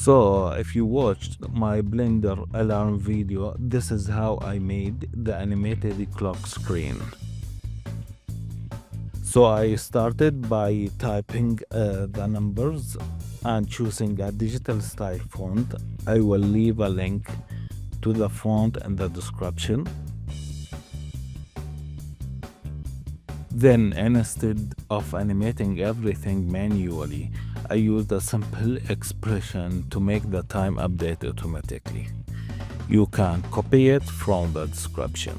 So if you watched my Blender alarm video, this is how I made the animated clock screen. So I started by typing the numbers and choosing a digital style font. I will leave a link to the font in the description. Then instead of animating everything manually, I used a simple expression to make the time update automatically. You can copy it from the description.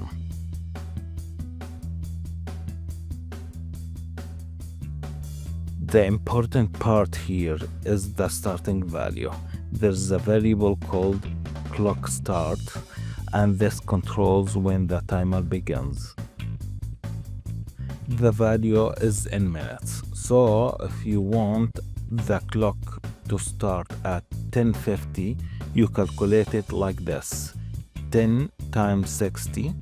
The important part here is the starting value. There's a variable called clockStart, and this controls when the timer begins. The value is in minutes. So if you want the clock to start at 10:50, you calculate it like this: 10 times 60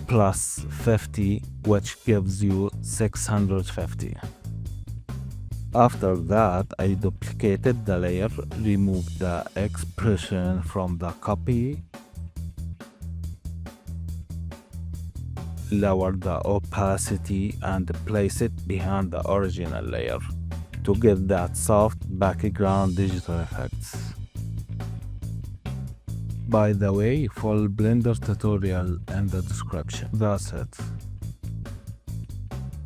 plus 50, which gives you 650. After that, I duplicated the layer, removed the expression from the copy, lower the opacity, and place it behind the original layer to get that soft background digital effects. By the way, full Blender tutorial in the description. That's it.